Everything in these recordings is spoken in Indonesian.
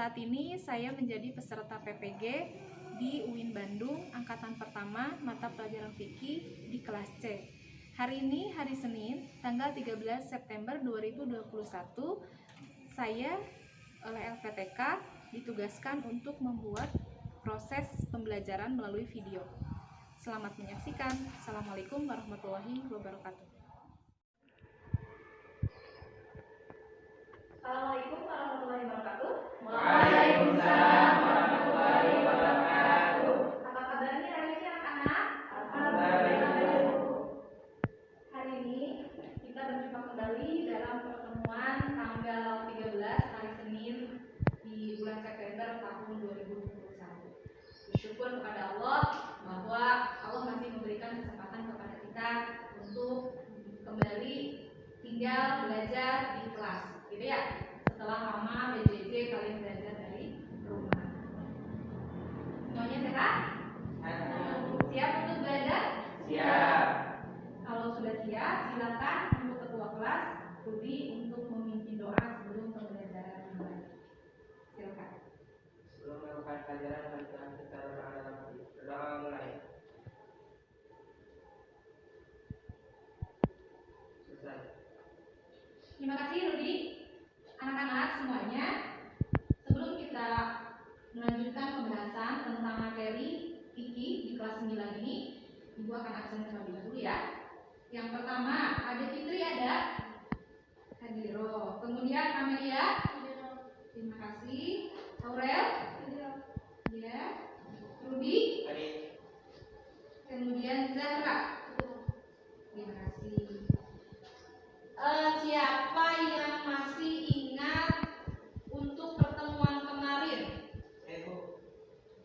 Saat ini saya menjadi peserta PPG di UIN Bandung, Angkatan Pertama, mata pelajaran fikih di kelas C. Hari ini, hari Senin, tanggal 13 September 2021, saya oleh LPTK ditugaskan untuk membuat proses pembelajaran melalui video. Selamat menyaksikan. Assalamualaikum warahmatullahi wabarakatuh. Assalamualaikum warahmatullahi wabarakatuh. Waalaikumsalam warahmatullahi wabarakatuh. Apa kabarnya hari ini anak-anak? Alhamdulillah. Hari ini kita berjumpa kembali dalam pertemuan tanggal 13 hari Senin di bulan September tahun 2021. Bersyukur kepada Allah bahwa Allah masih memberikan kesempatan kepada kita untuk kembali tinggal belajar di kelas, gitu ya. Setelah lama BJJ kalian belajar dari rumah. Semuanya sehat? Siap untuk belajar? Siap. Kalau sudah siap, silakan untuk ketua kelas Rudi untuk memimpin doa sebelum pembelajaran dimulai. Silakan. Sebelum melakukan pelajaran, marilah kita berdoa dalam hati. Berdoa mulai. Selesai. Terima kasih Rudi. Anak-anak semuanya, sebelum kita melanjutkan pembahasan tentang materi fikih di kelas 9 ini, Ibu akan absen terlebih dahulu ya. Yang pertama, ada Fitri, ada Hadiro, kemudian Amelia, terima kasih, Aurel, ya, Rudi, kemudian Zahra, terima kasih. Siapa yang masih ingat untuk pertemuan kemarin?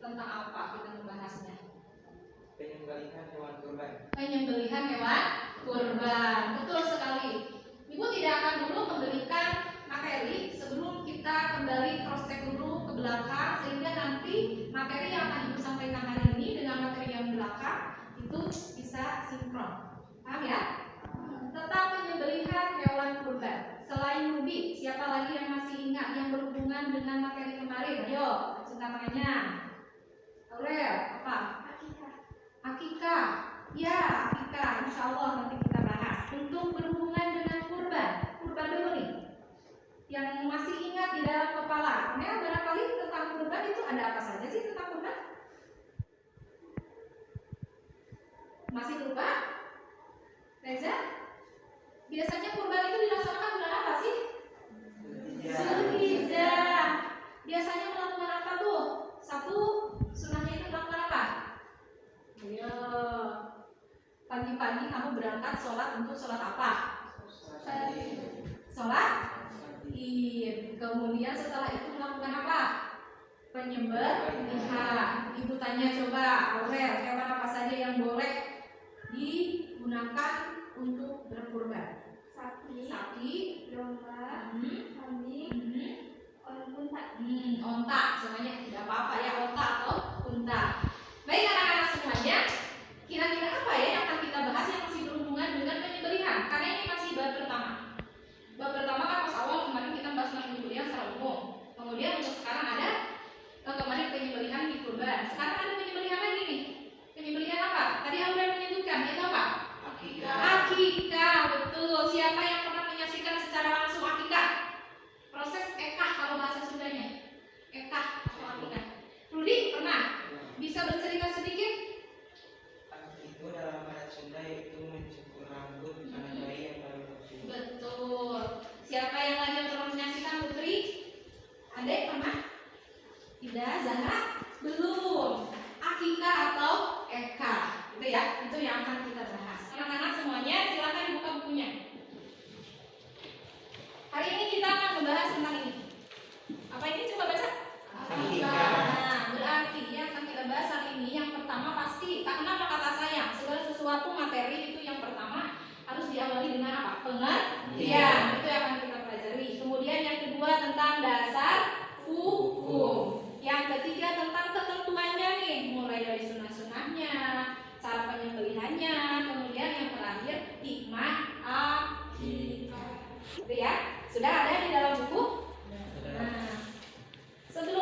Tentang apa kita membahasnya? Penyembelihan hewan kurban. Penyembelihan hewan kurban. Betul sekali. Ibu tidak akan dulu memberikan materi sebelum kita kembali cross check dulu ke belakang, sehingga nanti materi yang akan Ibu sampaikan hari ini dengan materi yang belakang itu bisa sinkron. Paham ya? Tentang penyembelihan hewan kurban. Selain Ruby, siapa lagi yang masih ingat yang berhubungan dengan materi kemarin? Ayo, angkat tangannya. Aurel, apa? Akikah. Ya, akikah. Insya Allah nanti kita bahas. Untuk berhubungan dengan kurban. Kurban dulu nih. Yang masih ingat di dalam kepala. Nah, barangkali tentang kurban itu ada apa saja sih tentang kurban? Masih lupa? Reza? Biasanya kurban itu dilaksanakan bulan apa sih? Zulhijjah. Biasanya melakukan apa tuh? Satu, sunahnya itu melakukan apa? Ayo, pagi-pagi kamu berangkat sholat untuk sholat apa? Sholat Id. Kemudian setelah itu melakukan apa? Penyembelihan. Ibu tanya coba, Aurel, hewan apa saja yang boleh digunakan untuk berkurban? Sapi, domba, kambing, onta. Semuanya tidak apa-apa ya, onta atau unta. Baik anak-anak semuanya, kira-kira apa ya yang akan kita bahas yang masih berhubungan dengan penyembelihan? Karena ini masih bab pertama. Bab pertama kan pas awal kemarin kita bahas tentang penyembelihan secara umum. Kemudian untuk sekarang ada kemarin penyembelihan di kurban. Sekarang ada penyembelihan lagi nih. Penyembelihan apa? Tadi Aurel menyebutkan itu apa? Akikah, betul. Siapa yang pernah menyaksikan secara langsung akikah? Proses ekah kalau bahasa Sundanya. Ekah atau akikah. Rudi pernah? Bisa bercerita sedikit? Itu dalam bahasa Sunda itu mencukur rambut anak bayi yang baru lahir. Betul. Siapa yang lagi yang pernah menyaksikan Putri? Adek pernah? Tidak, Zahra? Belum. Akikah atau ekah. Itu ya, itu yang akan kita bahas. Anak-anak semuanya silakan dibuka bukunya. Hari ini kita akan membahas tentang ini. Apa ini? Coba baca. Akikah. Nah, berarti yang akan kita bahas hari ini yang pertama pasti tak kenal maka tak sayang. Segala sesuatu materi itu yang pertama harus diawali dengan apa? Pengertian. Itu yang akan kita pelajari. Kemudian yang kedua tentang dasar hukum. Yang ketiga tentang ketentuannya nih, mulai dari sunah-sunahnya, cara penyembelihannya, kemudian yang terakhir hikmah akikah. Itu ya, sudah ada di dalam buku. Nah, sebelum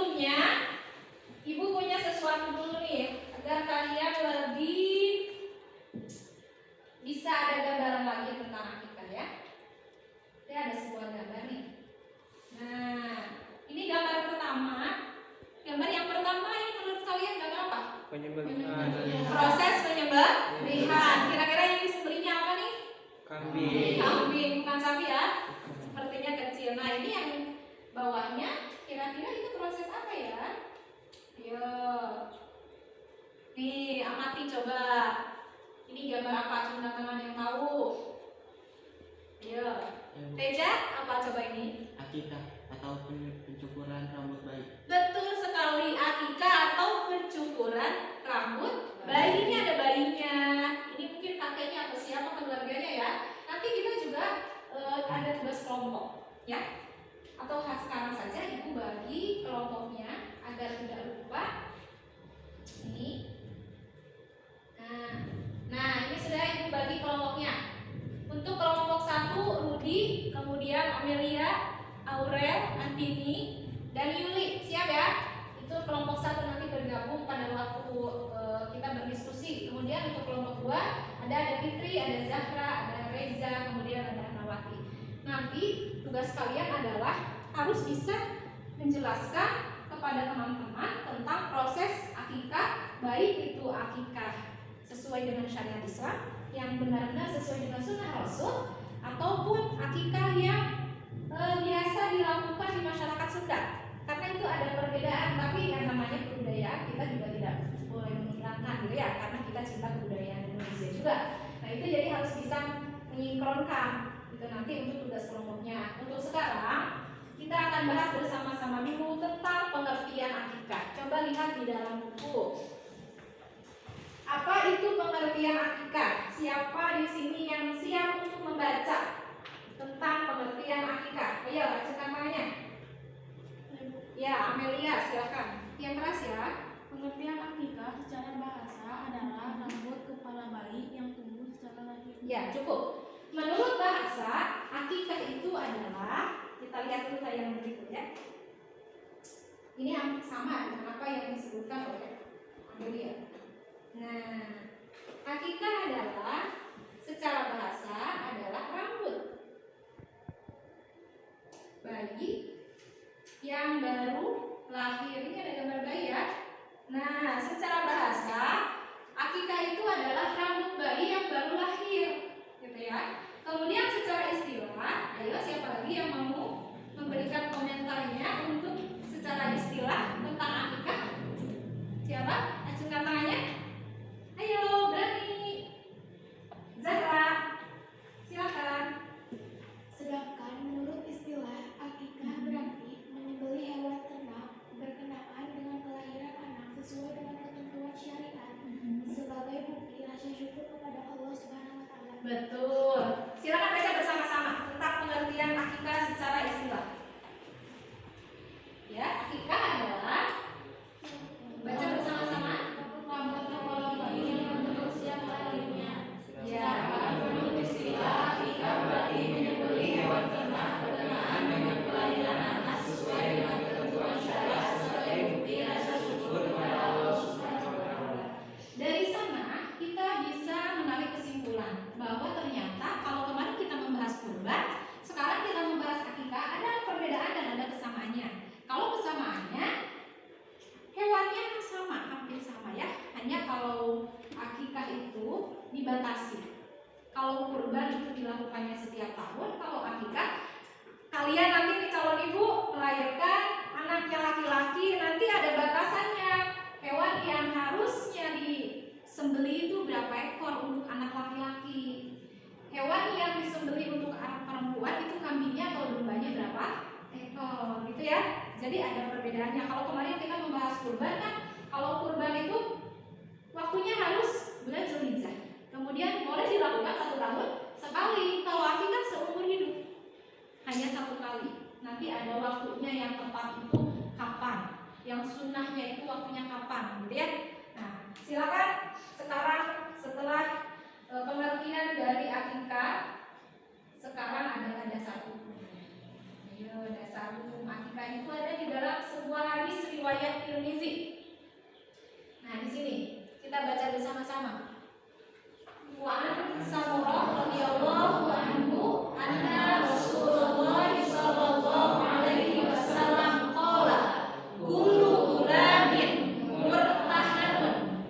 Penyembelihan Proses penyembelihan. Kira-kira yang disembelihnya apa nih? kambing. Kambing, bukan sapi ya? Sepertinya kecil. Nah ini yang bawahnya kira-kira itu proses apa ya? Yo, nih amati coba. Ini gambar apa? Teman-teman yang tahu? Yo, Teja apa coba ini? Akikah atau pencukuran rambut bayi. Betul sekali, akikah atau pencukuran rambut bayi. Ini ada bayinya. Ini mungkin kakeknya atau siapa keluarganya ya. Nanti kita juga ada tugas kelompok ya. Atau sekarang saja ibu bagi kelompoknya agar tidak lupa. Ini. Nah ini sudah ibu bagi kelompoknya. Untuk kelompok 1 Rudi, kemudian Amelia, Aurel, Andini, dan Yuli. Siap ya? Itu kelompok 1 nanti bergabung pada waktu kita berdiskusi. Kemudian untuk kelompok 2 ada Fitri, ada Zahra, ada Reza, kemudian ada Nawati. Nanti tugas kalian adalah harus bisa menjelaskan kepada teman-teman tentang proses akikah, baik itu akikah sesuai dengan syariat Islam yang benar-benar sesuai dengan sunnah Rasul, ataupun akikah yang biasa dilakukan di masyarakat Sunda. Karena itu ada perbedaan, tapi yang namanya kebudayaan kita juga tidak boleh menghilangkan gitu ya, karena kita cinta kebudayaan Indonesia juga. Nah itu jadi harus bisa menyinkronkan itu nanti untuk tugas kelompoknya. Untuk sekarang kita akan bahas bersama-sama dulu tentang pengertian akikah. Coba lihat di dalam buku. Apa itu pengertian akikah? Siapa di sini yang siap untuk membaca tentang pengertian akikah? Ayo, acungkan tangannya. Ya, Amelia, silakan. Yang keras ya. Pengertian akikah secara bahasa adalah rambut kepala bayi yang tumbuh secara lahir. Ya, cukup. Menurut bahasa, akikah itu adalah, kita lihat dulu tayangan berikut ya. Ini yang sama dengan apa yang disebutkan oleh Amelia. Nah, akikah adalah secara bahasa adalah rambut bayi yang baru lahir. Ini ada gambar bayi ya. Nah, secara bahasa akikah itu adalah rambut bayi yang baru lahir, gitu ya. Kemudian secara istilah, ayo siapa lagi yang mau memberikan komentarnya untuk secara istilah tentang akikah? Siapa? Acungkan tangannya. Ayo, berani. Zahra, silakan. Sedangkan menurut istilah akikah berarti menyembelih hewan ternak berkenaan dengan kelahiran anak sesuai dengan ketentuan syariat sebagai bukti rasa syukur kepada Allah Subhanahu wa taala. Betul. Silakan baca bersama-sama tentang pengertian akikah secara istilah. Ya, akikah adalah, baca bersama-sama. Rambut kepala bayi yang berusia lahirnya. Ya, Menurut istilah akikah berarti menyembelih hewan ternak berkenaan dengan kelahiran anak sesuai dengan ketentuan syariat sebagai bukti rasa syukur kepada Allah Subhanahu wa taala. dari sana kita bisa menarik kesimpulan bahwa ternyata kalau kemarin kita membahas kurban, sekarang kita membahas akikah, ada perbedaan dan ada kesamaannya. Kalau kesamaannya, hewannya sama, hampir sama ya. Hanya kalau akikah itu dibatasi. Kalau kurban itu dilakukannya setiap tahun, kalau akikah kalian nanti nih calon ibu melahirkan anaknya laki-laki, nanti ada batasannya. Hewan yang harusnya disembelih itu berapa ekor untuk anak laki-laki. Hewan yang disembelih untuk anak perempuan itu kambingnya atau dombanya berapa ekor, gitu ya. Jadi ada perbedaannya. Kalau kemarin kita membahas kurban kan, kalau kurban itu waktunya harus bulan Zulhijjah. Kemudian boleh dilakukan 1 tahun sekali. Kalau akikah seumur hidup hanya 1 kali. Nanti ada waktunya yang tepat itu kapan, yang sunnahnya itu waktunya kapan, gitu ya. Nah, silakan sekarang setelah pengertian dari akikah, sekarang adalah dasar hukum. Ayo, dasar hukum akikah itu ada di dalam sebuah hadis riwayat Tirmizi. Nah, di sini kita baca bersama-sama. Wa an Samurah radhiyallahu anhu anna Rasulullah sallallahu alaihi wasallam qala kullu ghulamin murtahanun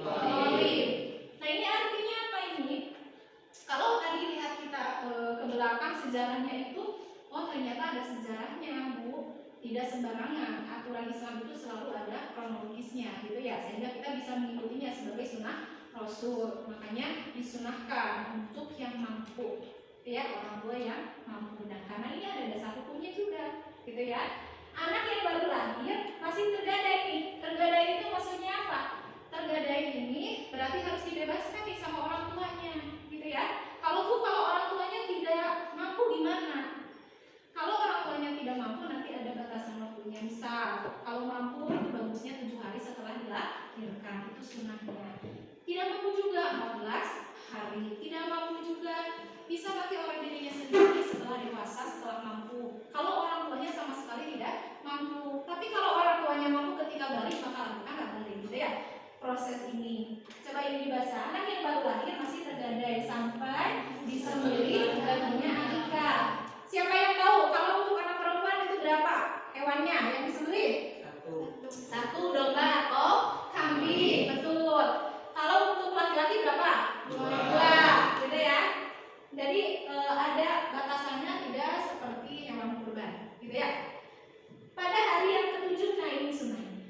Olive. Nah ini artinya apa ini? Kalau tadi lihat kita ke belakang sejarahnya itu, oh ternyata ada sejarahnya Bu. Tidak sembarangan, aturan Islam itu selalu ada kronologisnya gitu ya, sehingga kita bisa mengikutinya sebagai sunnah Rasul. Makanya disunahkan untuk yang mampu, ya, orang tua yang mampu. Dan karena ini ada dasar hukumnya juga, gitu ya. Anak yang baru lahir masih tergadai nih. Tergadai itu maksudnya apa? Tergadai ini berarti harus dibebaskan nih sama orang tuanya, gitu ya. Kalau orang tuanya tidak mampu gimana? Kalau orang tuanya tidak mampu nanti ada batasan waktunya. Misal kalau mampu itu bagusnya 7 hari setelah dilahirkan, itu sunnahnya. Tidak mampu juga 14 hari. Tidak mampu juga bisa pakai oleh dirinya sendiri setelah dewasa, setelah mampu. Kalau orang tuanya sama sekali tidak mampu. Tapi kalau orang tuanya mampu ketika balik maka lakukan balik, gitu ya. Proses ini. Coba ini dibaca. Anak yang baru lahir masih tergadai sampai disembelih baginya akikah. Siapa yang tahu kalau untuk anak perempuan itu berapa hewannya yang disembelih? Satu domba atau kambing, betul. Kalau untuk laki-laki berapa? Dua, gitu ya. Jadi ada batasannya, tidak seperti hewan kurban, gitu ya. Pada hari yang ketujuh, nah ini sunnahnya.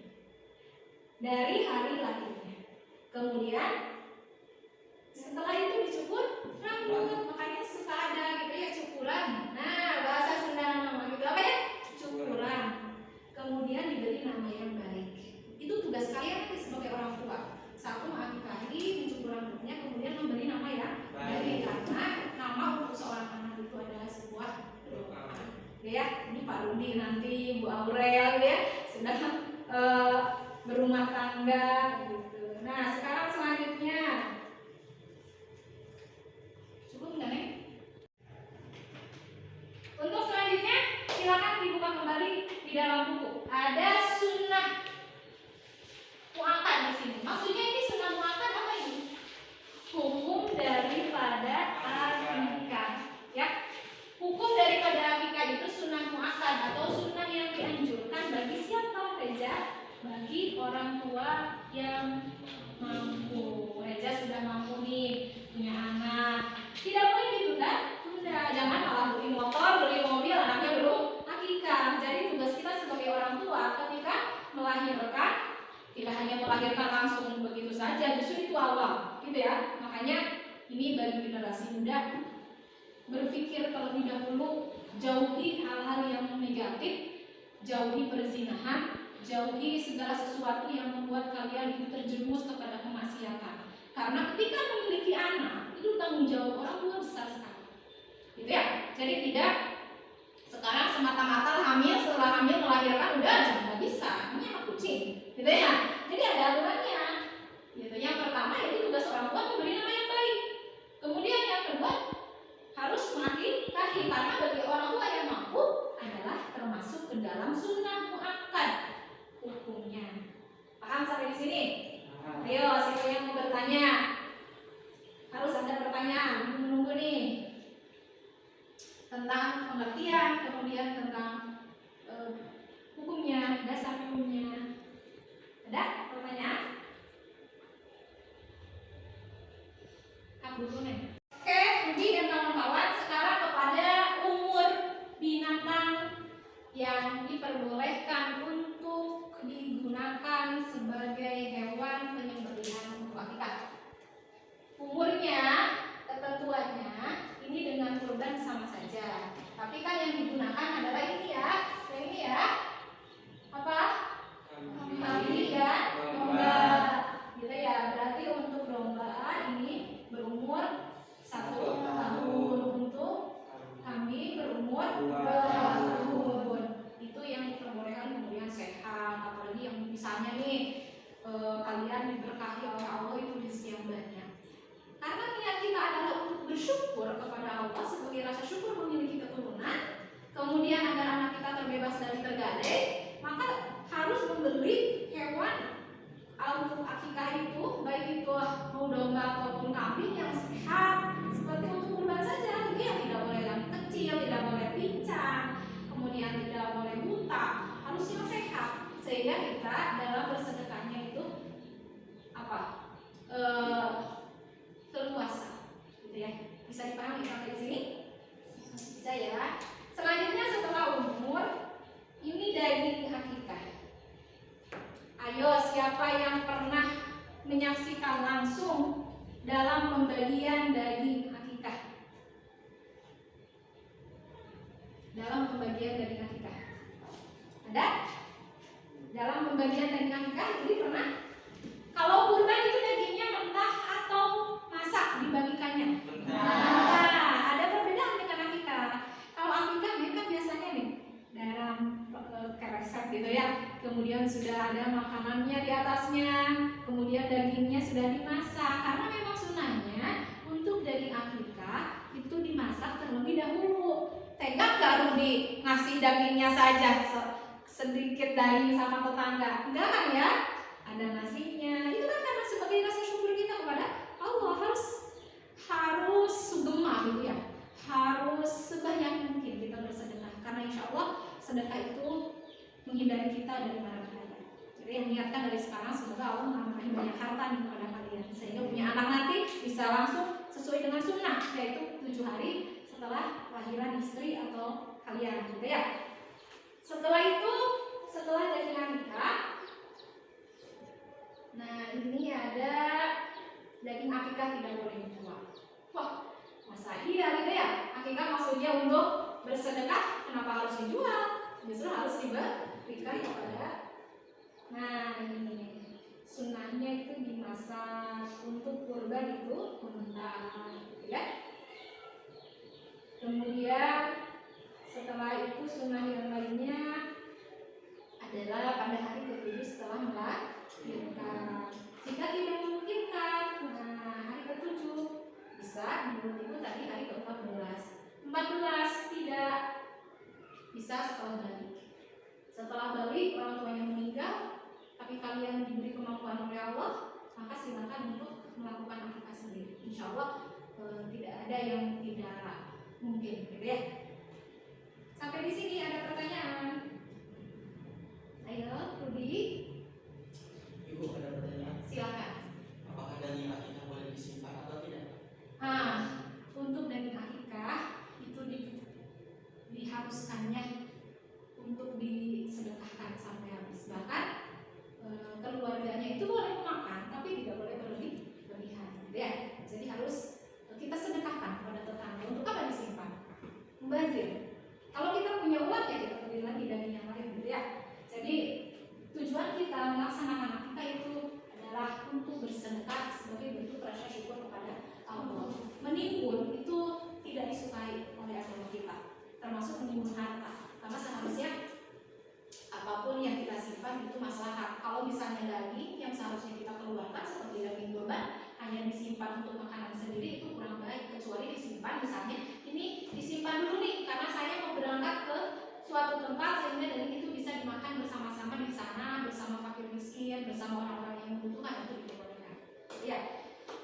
Dari hari lahirnya. Kemudian setelah itu dicukur rambut, makanya suka ada gitu ya cukuran. Nah bahasa Sunda nama gitu apa ya? Cukuran. Kemudian diberi nama yang baik. Itu tugas kalian nanti sebagai orang tua. Satu mengakikahi, mencukur rambutnya, kemudian memberi nama yang baik. Karena nama untuk seorang anak itu adalah sebuah doa. Ya, ini Pak Rudi nanti, Bu Aurel ya sedang berumah tangga gitu. Nah sekarang selanjutnya. Cukup enggak nih? Untuk selanjutnya silakan dibuka kembali di dalam buku. Ada sunnah muakkad di sini. Maksudnya ini sunnah muakkad apa ini? Hukum daripada akikah, ya. Hukum daripada akikah itu sunnah muakkad atau sunnah yang dianjurkan bagi siapa? Reza, bagi orang tua yang mampu. Reza sudah mampu nih punya anak. Tidak boleh ditunda, jangan malah beli motor, beli mobil, anaknya belum akikah. Jadi tugas kita sebagai orang tua ketika melahirkan tidak hanya melahirkan langsung begitu saja, justru itu awal, gitu ya. Makanya ini bagi generasi muda berpikir terlebih dahulu, jauhi hal-hal yang negatif, jauhi perzinahan, jauhi segala sesuatu yang membuat kalian itu terjerumus kepada kemaksiatan. Karena ketika memiliki anak itu tanggung jawab orang tua besar sekali, gitu ya. Jadi tidak sekarang semata-mata hamil, setelah hamil melahirkan udah nggak bisa, ini anak kucing, gitu ya. Jadi ada aturannya, gitu. Yang pertama itu tugas orang tua memberi nama yang baik. Kemudian yang kedua harus mengakikahi, karena bagi orang tua yang mampu adalah termasuk ke dalam sunnah muakkad hukumnya. Paham sampai di sini? Ayo, siapa yang mau bertanya? Harus ada pertanyaan, menunggu nih tentang pengertian, kemudian tentang hukumnya, dasar hukumnya. Ada pertanyaan? Kak dulu nih. Oke, Budi dan kawan-kawan, sekarang kepada umur binatang yang diperbolehkan untuk digunakan sebagai hewan penyembelihan untuk akikah. Umurnya, ketentuannya ini dengan kurban sama saja. Tapi kan yang digunakan adalah ini ya, yang ini ya. Apa? Kambing dan domba. Gitu ya. Berarti untuk domba ini berumur 1 tahun, untuk kambing berumur 2 tahun. Itu yang diperbolehkan, kemudian sehat. Apalagi yang misalnya nih kalian diberkahi oleh Allah itu rezeki yang banyak. Karena niat kita adalah untuk bersyukur kepada Allah sebagai rasa syukur memiliki keturunan, kemudian agar anak kita terbebas dari tergadai, maka harus membeli hewan untuk akikah itu, baik itu mau domba ataupun kambing yang sehat, seperti untuk kurban saja. Jadi yang tidak boleh yang kecil, tidak boleh pincang, kemudian tidak boleh buta, harus yang sehat. Sehingga kita dalam bersedekahnya itu apa? leluasa, gitu ya. Bisa dipahami sampai di sini? Bisa ya. Selanjutnya setelah umur, ini daging akikah. Ayo, siapa yang pernah menyaksikan langsung dalam pembagian daging akikah? Dalam pembagian daging akikah ada? Dalam pembagian daging akikah, jadi pernah? Kalau kurban itu dagingnya mentah atau masak dibagikannya? Nah, ada perbedaan dengan akikah. Kalau akikah mereka biasanya nih dalam keresek gitu ya, kemudian sudah ada makanannya di atasnya, kemudian dagingnya sudah dimasak. Karena memang sunahnya untuk daging akikah itu dimasak terlebih dahulu. Tega nggak Rudi ngasih dagingnya saja sedikit daging sama tetangga? Enggak kan ya? Ada nasinya. Itu kan karena sebagai rasa syukur kita kepada Allah, harus sugema gitu ya. Harus sebanyak mungkin kita bersedekah, karena insya Allah sedekah itu menghindari kita dari mara bahaya. Jadi yang niatkan dari sekarang, semoga Allah menambahkan banyak harta nih kepada kalian, sehingga punya anak nanti bisa langsung sesuai dengan sunnah, yaitu 7 hari setelah lahiran istri atau kalian, gitu ya. Setelah itu, setelah daging akikah, nah ini ada daging akikah tidak boleh dijual. Wah, masa iya gitu ya? Akikah maksudnya untuk bersedekah, kenapa harus dijual? Justru harus diberikan kepada. Nah ini sunnahnya itu dimasak, untuk kurban itu mentah, gitu ya. Kemudian setelah itu sunnah yang lainnya adalah pada hari ke-7 setelah melahirkan. Jika tidak memungkinkan, nah hari ke-7 bisa menurut ibu tadi hari ke-14. 14 tidak bisa setelah balik. Setelah balik orang tuanya meninggal, tapi kalian diberi kemampuan oleh Allah, maka silakan untuk melakukan akikah sendiri. Insya Allah tidak ada yang tidak mungkin, gitu ya. Sampai di sini ada pertanyaan? Ayo, Rudi. Ibu ada pertanyaan? Silakan. Apakah daging akikah boleh disimpan atau tidak? Untuk daging akikah itu diharuskannya untuk disedekahkan sampai habis. Bahkan keluarganya itu boleh makan, tapi tidak boleh berlebihan, gitu ya. Jadi harus kita sedekahkan kepada tetangga. Untuk apa disimpan? Membazir. Kalau kita punya uang ya kita beli lagi daging yang lain, gitu ya. Jadi tujuan kita melaksanakan akikah itu adalah untuk bersedekah sebagai bentuk rasa syukur kepada Allah. Menimbun itu tidak disukai oleh agama kita, termasuk menimbun harta, karena seharusnya apapun yang kita simpan itu maslahat. Kalau misalnya daging yang seharusnya kita keluarkan seperti daging kurban hanya disimpan untuk makanan sendiri, itu kurang baik. Kecuali disimpan, misalnya ini disimpan dulu nih karena saya mau berangkat ke suatu tempat, sehingga daging itu bisa dimakan bersama-sama di sana, bersama fakir miskin, bersama orang-orang yang membutuhkan, itu diperbolehkan. Ya,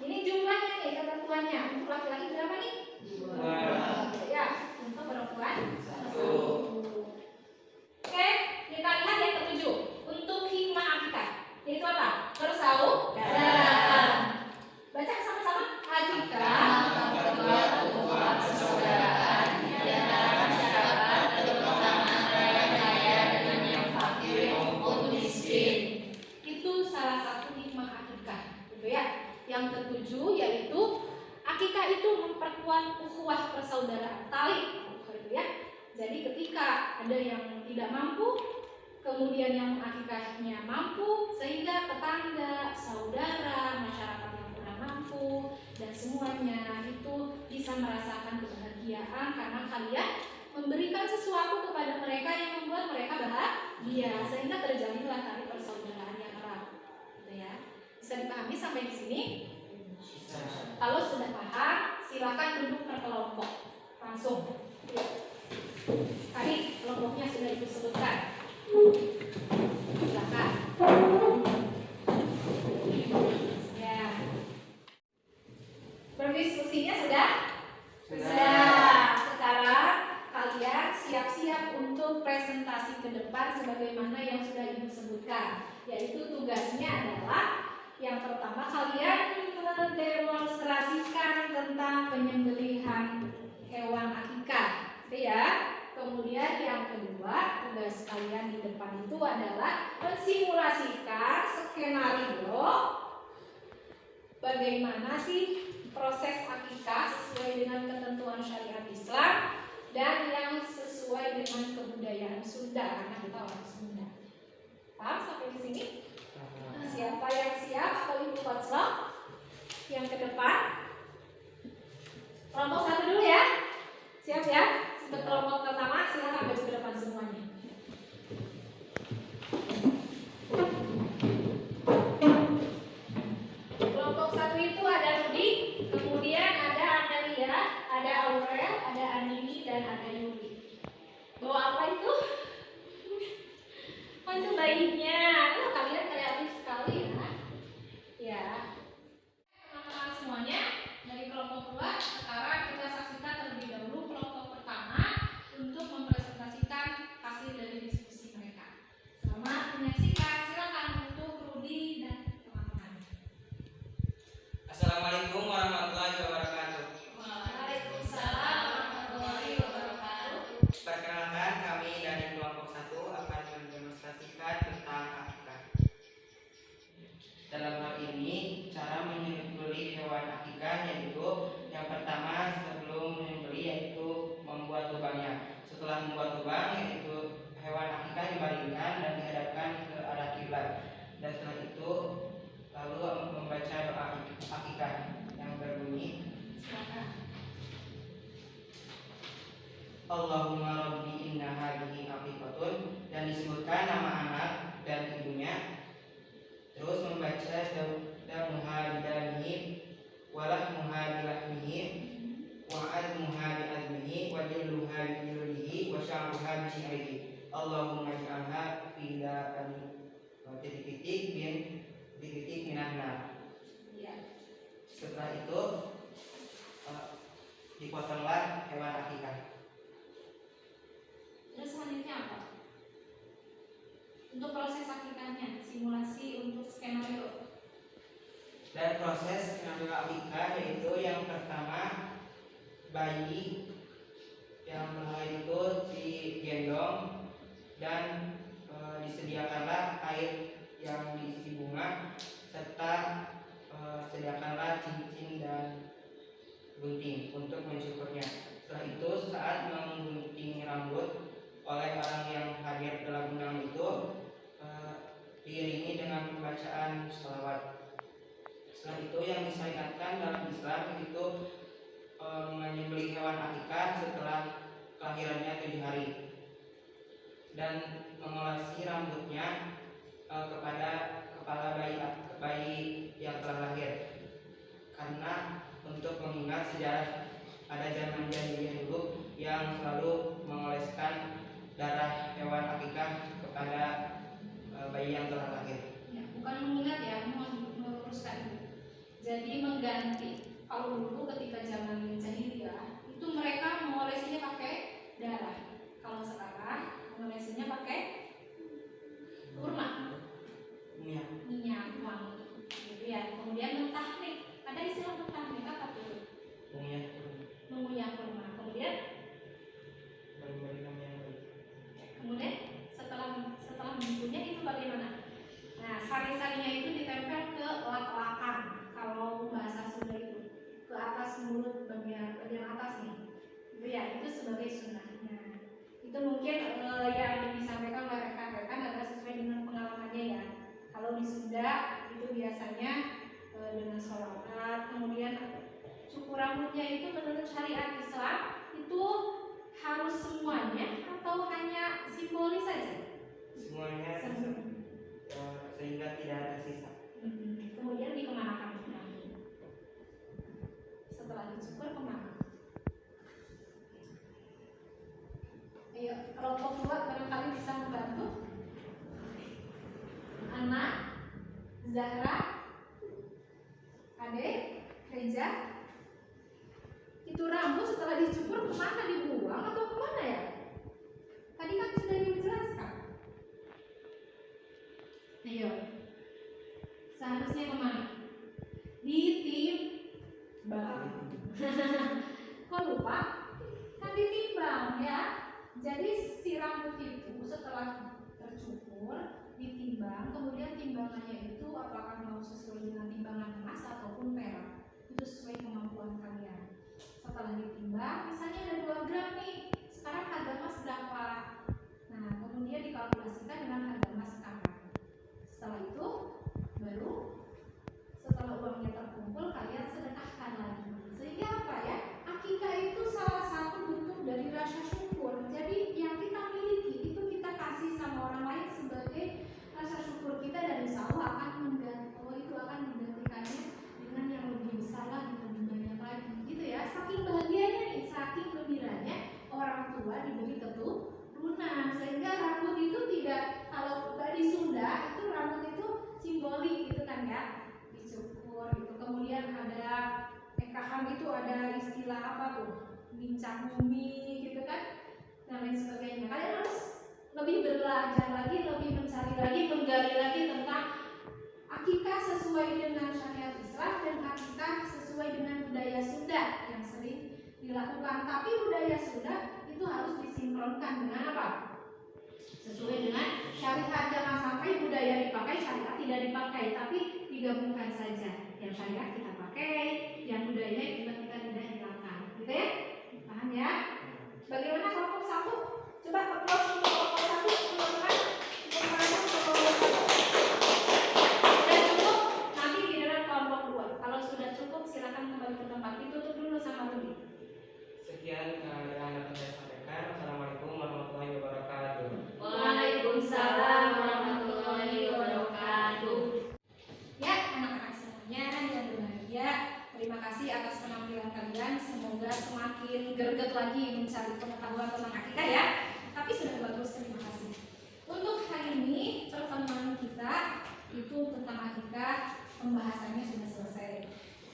ini jumlahnya nih, ketentuannya. Untuk laki-laki berapa nih? 2. Ya, untuk perempuan 1. Oke, kita lihat yang ke-7. Untuk hikmah akikah, yaitu apa? Persaudaraan. Baca sama-sama. Akikah memperkuat persaudaraan di antara masyarakat, terutama antara yang kaya dengan yang fakir maupun miskin. Itu salah satu hikmah akikah, gitu ya. Yang ke-7 yaitu akikah itu memperkuat ukhuwah persaudaraan, tali, gitu ya. Jadi ketika ada yang tidak mampu, kemudian yang akikahnya mampu, sehingga tetangga, saudara, masyarakat yang kurang mampu, dan semuanya itu bisa merasakan kebahagiaan karena kalian memberikan sesuatu kepada mereka yang membuat mereka bahagia, sehingga terjadilah tali persaudaraan yang erat, gitu ya. Bisa dipahami sampai di sini? Kalau sudah paham, silakan duduk per kelompok langsung. Ya. Tadi kelompoknya sudah ibu sebutkan. Silakan. Ya. Berdiskusinya sudah? Sudah. Sekarang kalian siap-siap untuk presentasi ke depan sebagaimana yang sudah ibu sebutkan. Yaitu tugasnya adalah yang pertama kalian itu adalah mensimulasikan skenario bagaimana sih proses akikah sesuai dengan ketentuan syariat Islam dan yang sesuai dengan kebudayaan Sunda, karena kita orang Sunda. Paham sampai di sini? Siapa yang siap atau ibu Kotslo yang ke depan? Kelompok satu dulu ya. Siap ya? Untuk kelompok pertama silakan maju ke depan semuanya. Kelompok satu itu ada Rudi, kemudian ada Amelia, ada Aurel, ada Anini, dan ada Yuri. Bawa apa itu? Oh, itu bayinya. Oh, kalian kreatif sekali ya. Ya. Teman-teman semuanya, dari kelompok 2, sekarang kita saksikan terlebih dahulu kelompok pertama untuk mempresentasikan hasil dari diskusi mereka. Selamat menyaksikan. Silakan untuk Rudi dan teman-teman. Assalamualaikum warahmatullahi wabarakatuh. Waalaikumsalam warahmatullahi wabarakatuh. Perkenalkan, kami dari kelompok 1 akan mendemonstrasikan tentang akikah. Dalam hal ini, cara menyembelih hewan akikah yaitu yang pertama sebelum menyembelih yaitu membuat lubangnya. Setelah membuat lubang yaitu hewan akikah dibaringkan dan dihadapkan ke arah kiblat. Dan setelah itu lalu membaca doa akikah yang berbunyi Allahumma rabbi inna hadhihi aqiqatun, dan disebutkan nama anak dan ibunya. Terus membaca damuha bidamihi walahmuha bilahmihi wa admuha biadmihi wa jilluha bijillihi wa sya'ruha bisya'rihi Allahumma ij'alha fi da'ani titik-titik bin titik-titik minan nar. Setelah itu dipotonglah hewan akikah. Terus selanjutnya apa? Untuk proses akikahnya, simulasi untuk skenario. Dan proses skenario akikah yaitu yang pertama bayi yang lahir itu digendong dan disediakanlah air yang diisi bunga serta sediakanlah cincin dan gunting untuk mencukurnya. Setelah itu saat menggunting rambut oleh orang yang hadir dalam undangan itu diiringi dengan pembacaan sholawat. Setelah itu yang disyariatkan dalam Islam itu menyembelih hewan akikah setelah kelahirannya 7 hari dan mengolesi rambutnya kepada kepala bayi yang telah lahir, karena untuk mengingat sejarah ada zaman jahiliyah dulu yang selalu mengoleskan darah hewan akikah kepada bayi yang telah lahir. Ya, bukan mengingat ya, meluruskan. Jadi mengganti. Kalau dulu ketika zaman jahiliyah itu mereka mengolesinya pakai darah. Kalau sekarang mengolesinya pakai kurma, minyak wangi, gitu ya. Kemudian mentahnik. Ada istilah mentahnik apa tuh? Mengunyah kurma. Kemudian setelah dikunyah itu bagaimana? Nah, sari-sarinya itu ditempel ke lak-lakan. Kalau bahasa Sunda itu ke atas mulut bagian atas nih. Itu ya, itu sebagai sunnahnya. Itu mungkin yang disampaikan oleh rekan-rekan adalah sesuai dengan pengalamannya ya. Kalau di Sunda itu biasanya dengan sholawat, kemudian cukur rambutnya itu menurut syariat Islam itu harus semuanya atau hanya simbolis saja? Semuanya sehingga tidak ada sisa. Kemudian dikemanakan nanti? Setelah dicukur kemana? Ayo, kelompok 2 barangkali bisa membantu. Ana, Zahra, Ade, Reza. Itu rambut setelah dicukur kemana, dibuang atau kemana ya? Tadi kan sudah dijelaskan. Ayo, seharusnya kemana? Ditimbang. Kok lupa? Kan ditimbang ya. Jadi si rambut itu setelah tercukur timbangannya itu apakah mau sesuai dengan timbangan emas ataupun perak, itu sesuai kemampuan kalian. Setelah ditimbang, misalnya ada 2 gram nih, sekarang harga emas berapa? Nah, kemudian dikalkulasikan dengan harga emas sekarang. Setelah itu, baru setelah uangnya terkumpul, kalian sedekahkan lagi. Sehingga apa ya? Akikah itu salah satu bentuk dari rasa syukur. Jadi yang kita miliki itu kita kasih sama orang lain sebagai rasa syukur kita, dan insya Allah akan menggantikannya dengan yang lebih besar lagi, lebih banyak lagi, gitu ya. Saking bahagianya nih, saking gembiranya orang tua diberi keturunan, sehingga rambut itu tidak, kalau di Sunda itu rambut itu simbolik gitu kan ya, dicukur gitu. Kemudian ada PKH itu ada istilah apa tuh, bincang bumi gitu kan, dan lain sebagainya. Kalian harus lebih belajar lagi, lebih mencari lagi, menggali lagi tentang akikah sesuai dengan syariat Islam dan akikah sesuai dengan budaya Sunda yang sering dilakukan. Tapi budaya Sunda itu harus disinkronkan dengan apa? Sesuai dengan syariat. Jangan sampai budaya dipakai, syariat tidak dipakai, tapi digabungkan saja. Yang syariat kita pakai, yang budaya juga kita tidak hilangkan, gitu ya? Paham ya? Bagaimana kelompok 1? Coba applause untuk kelompok 1, teman-teman. Sudah cukup? Nanti giliran kelompok 2. Kalau sudah cukup, silakan kembali ke tempat. Ditutup dulu sama Rudi. Sekian yang dapat saya sampaikan. Assalamualaikum warahmatullahi wabarakatuh. Waalaikumsalam warahmatullahi wabarakatuh. Ya, anak-anak semuanya yang berbahagia, terima kasih atas penampilan kalian. Semoga semakin greget lagi mencari pengetahuan tentang akikah ya. Tapi sudah bagus, terima kasih. Untuk hari ini pertemuan kita itu tentang akikah, pembahasannya sudah selesai.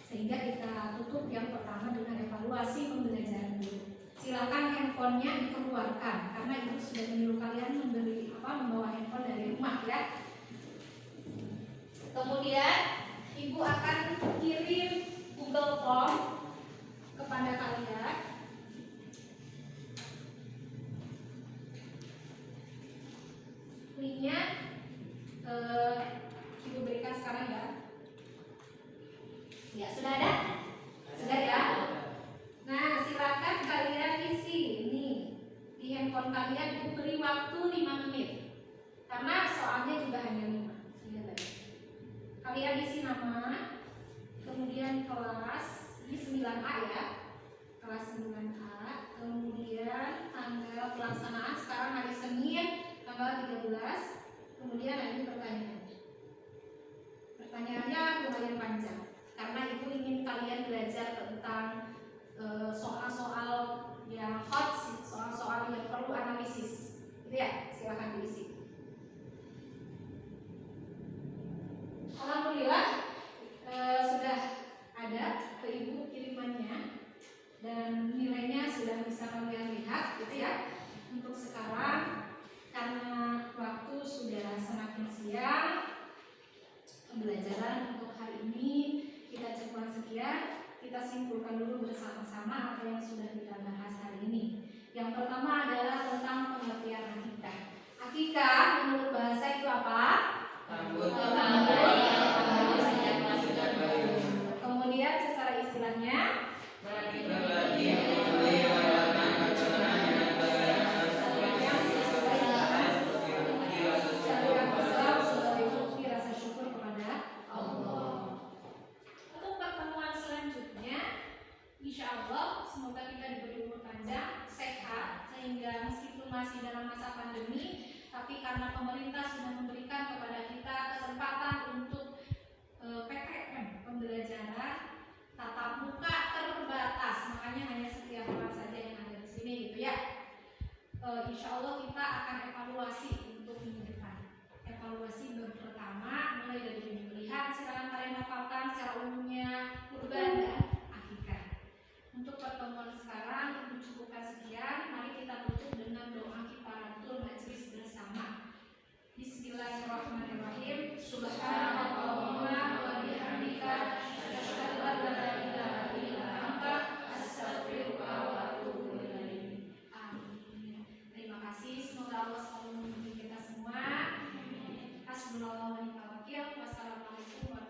Sehingga kita tutup yang pertama dengan evaluasi pembelajaran dulu. Silakan handphonenya dikeluarkan karena ibu sudah menyuruh kalian membawa handphone dari rumah ya. Kemudian ibu akan kirim Google Form kepada kalian. Linknya ibu berikan sekarang ya. Ya, sudah ada? Sudah ya? Nah, silakan kalian isi ini di handphone kalian. Ibu beri waktu 5 menit karena soalnya juga hanya 5. Lihat lagi. Kalian isi nama, kemudian kelas, ini 9A ya, kelas 9A, kemudian tanggal pelaksanaan sekarang hari Senin tanggal 13, kemudian ini pertanyaan. Pertanyaannya lumayan panjang karena ibu ingin kalian belajar tentang soal-soal yang hot, soal-soal yang perlu analisis, gitu ya. Silahkan diisi. Alhamdulillah sudah ada ke ibu kirimannya dan nilainya sudah bisa kalian lihat, gitu ya. Untuk sekarang karena waktu sudah semakin siang, pembelajaran untuk hari ini kita cukupkan sekian. Kita simpulkan dulu bersama-sama apa yang sudah kita bahas hari ini. Yang pertama adalah tentang pengertian akikah. Akikah menurut bahasa itu apa? Kemudian secara istilahnya semoga kita diberi umur panjang, sehat, sehingga meskipun masih dalam masa pandemi, tapi karena pemerintah sudah memberikan kepada kita kesempatan untuk PTM, pembelajaran tatap muka terbatas, makanya hanya setiap orang saja yang ada di sini, gitu ya. Insya Allah kita akan evaluasi untuk minggu depan. Evaluasi pertama mulai dari pemilihan, silakan kalian hafalkan secara umumnya kurban dan akikah. Untuk pertemuan sekarang ibu cukupkan sekian. Mari kita tutup dengan doa kifaratul majlis bersama. Bismillahirrahmanirrahim. Subhanallahumma wa bihamdika asyhadu an la ilaha illa anta astaghfiruka wa atubu ilaik. Amin. Terima kasih. Semoga Allah selalu membimbing kita semua. Hasbunallahu wa ni'mal wakil. Al-Anbiya. Wassalamualaikum warahmatullahi wabarakatuh.